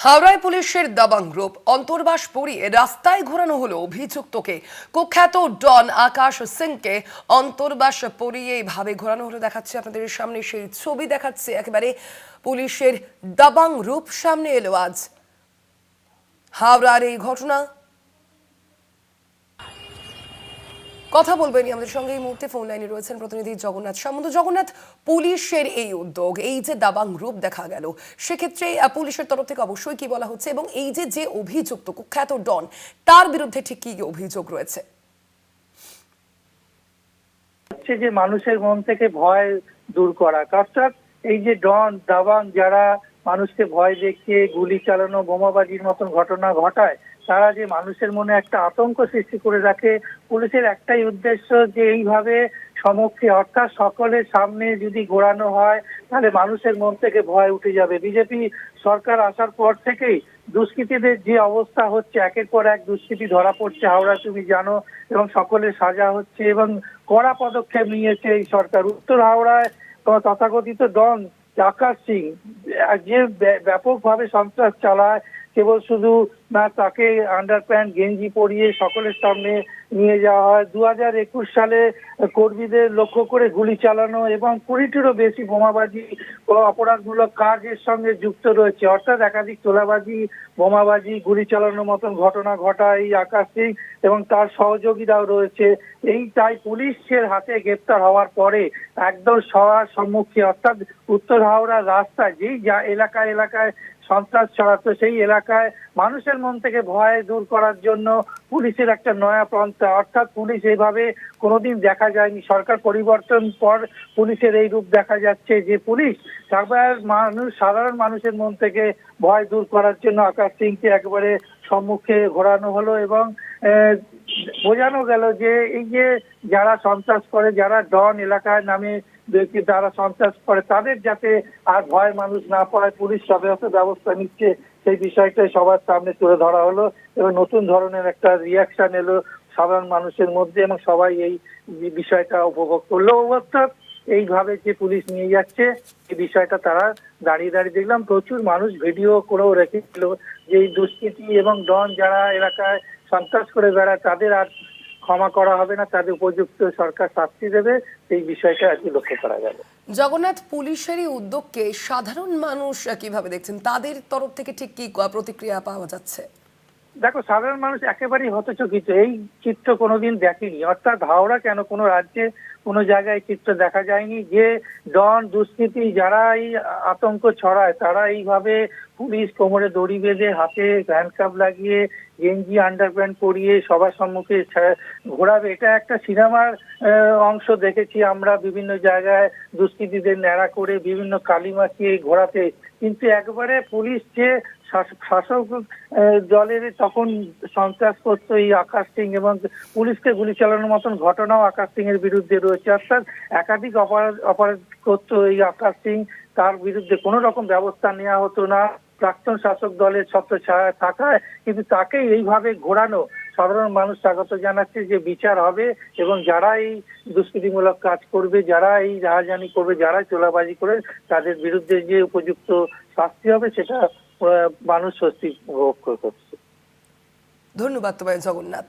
হাওড়ায় পুলিশের দাবাং গ্রুপ অন্তর্বাস পরিয়ে রাস্তায় ঘোরানো হলো অভিযুক্তকে। কুখ্যাত ডন আকাশ সিংকে অন্তর্বাস পরিয়ে এইভাবে ঘোরানো হলো। দেখাচ্ছে আপনাদের সামনে সেই ছবি, দেখাচ্ছে একেবারে পুলিশের দাবাং রূপ সামনে এলো আজ। হাওড়ার এই ঘটনা কথা বলবেন আমাদের সঙ্গে এই মুহূর্তে ফোন লাইনে রয়েছেন প্রতিনিধি জগন্নাথ সামন্ত। জগন্নাথ, পুলিশের এই উদ্যোগ, এই যে দাবাং রূপ দেখা গেল, সেক্ষেত্রে পুলিশের তরফ থেকে অবশ্যই কি বলা হচ্ছে, এবং এই যে যে অভিযুক্ত কুখ্যাত ডন, তার বিরুদ্ধে ঠিক কি অভিযোগ রয়েছে? হচ্ছে যে মানুষের মন থেকে ভয় দূর করা, অর্থাৎ এই যে ডন দাবাং যারা মানুষকে ভয় দেখিয়ে গুলি চালানো বোমাবাজির মতন ঘটনা ঘটায়, তারা যে মানুষের মনে একটা আতঙ্ক সৃষ্টি করে রাখে। পুলিশের একটাই উদ্দেশ্য যে এইভাবে সমক্ষে অর্থাৎ সকলের সামনে যদি ঘোরানো হয় তাহলে মানুষের মন থেকে ভয় উঠে যাবে। বিজেপি সরকার আসার পর থেকেই দুষ্কৃতীদের যে অবস্থা হচ্ছে, একের পর এক দুষ্কৃতী ধরা পড়ছে হাওড়া, তুমি জানো, এবং সকলের সাজা হচ্ছে এবং কড়া পদক্ষেপ নিয়েছে এই সরকার। উত্তর হাওড়ায় তথাকথিত ডন আকাশ সিং যে ব্যাপকভাবে সন্ত্রাস চালায়, কেবল শুধু না, তাকে আন্ডার প্যান্ট গেঞ্জি পরিয়ে সকলের সামনে নিয়ে যাওয়া হয়। 2021 সালে কর্মীদের লক্ষ্য করে গুলি চালানো এবং 20টিরও বেশি বোমাবাজি ও অপরাধমূলক কাজের সঙ্গে যুক্ত রয়েছে। অর্থাৎ একাধিক তোলাবাজি, বোমাবাজি, গুলি চালানোর মতন ঘটনা ঘটায় এই আকাশ সিং এবং তার সহযোগীরাও রয়েছে। এই তাই পুলিশের হাতে গ্রেপ্তার হওয়ার পরে একদম সবার সম্মুখে অর্থাৎ উত্তর হাওড়ার রাস্তায় যেই এলাকায় এলাকায় সন্ত্রাস ছড়াতো, সেই এলাকায় মানুষের মন থেকে ভয় দূর করার জন্য পুলিশের একটা নয়া পন্থা, অর্থাৎ পুলিশ এইভাবে কোনোদিন দেখা যায়নি। সরকার পরিবর্তন পর পুলিশের এই রূপ দেখা যাচ্ছে যে পুলিশ সাধারণ মানুষের মন থেকে ভয় দূর করার জন্য আকাশ সিংকে একবারে সম্মুখে ঘোরানো হলো এবং বোঝানো গেল যে এই যে যারা সন্ত্রাস করে, যারা ডন এলাকায় নামে যারা সন্ত্রাস করে, তাদের যাতে আর ভয় মানুষ না পায়, পুলিশ সর্বত ব্যবস্থা নিচ্ছে, সেই বিষয়টাই সবার সামনে তুলে ধরা হলো এবং নতুন ধরনের একটা রিয়াকশন এলো সাধারণ মানুষের মধ্যে এবং সবাই এই বিষয়টা উপভোগ করলো। অর্থাৎ এইভাবে যে পুলিশ নিয়ে যাচ্ছে এই বিষয়টা তারা দাঁড়িয়ে দাঁড়িয়ে দেখলাম। প্রচুর মানুষ ভিডিও করেও রেখেছিল যে এই দুষ্কৃতী এবং ডন যারা এলাকায় সন্ত্রাস করে বেড়ায় তাদের আর ক্ষমা করা হবে না, তাদের উপযুক্ত সরকার শাস্তি দেবে, এই বিষয়টা আর কি লক্ষ্য করা গেল। জগন্নাথ, পুলিশের এই উদ্যোগকে সাধারণ মানুষ কিভাবে দেখছেন? তাদের তরফ থেকে ঠিক কি প্রতিক্রিয়া পাওয়া যাচ্ছে? দেখো, সাধারণ মানুষ একেবারেই হতচকিত, এই চিত্র কোনোদিন দেখেনি। অর্থাৎ হাওড়া কেন, কোনো রাজ্যে কোনো জায়গায় চিত্র দেখা যায়নি যে ডন দুষ্কৃতী যারা এই আতঙ্ক ছড়ায়, তারা এইভাবে পুলিশ কোমরে দড়ি বেঁধে, হাতে হ্যান্ডকাপ লাগিয়ে, গেঞ্জি আন্ডারপ্যান্ট পরিয়ে সবার সম্মুখে ঘোরাবে। এটা একটা সিনেমার অংশ দেখেছি আমরা বিভিন্ন জায়গায় দুষ্কৃতীদের ন্যাড়া করে বিভিন্ন কালি মাখিয়ে ঘোরাতে, কিন্তু একবারে পুলিশ যে শাসক দলের তখন সন্ত্রাস করতো এই আকাশ সিং এবং পুলিশকে গুলি চালানোর মতন ঘটনাও আকাশ সিং এর বিরুদ্ধে রয়েছে। অর্থাৎ একাধিক অপরাধ করতো এই আকাশ সিং, তার বিরুদ্ধে কোনো রকম ব্যবস্থা নেওয়া হতো না প্রাক্তন শাসক দলের ছত্রছায়ায় থাকায়, কিন্তু তাকে এইভাবে ঘোরানো সাধারণ মানুষ স্বাগত জানাচ্ছে যে বিচার হবে এবং যারা এই দুষ্কৃতিমূলক কাজ করবে, যারা এই রাহাজানি করবে, যারা চোলাবাজি করে, তাদের বিরুদ্ধে যে উপযুক্ত শাস্তি হবে সেটা মানুষ স্বস্তি ভোগ করছে। ধন্যবাদ তোমায় জগন্নাথ।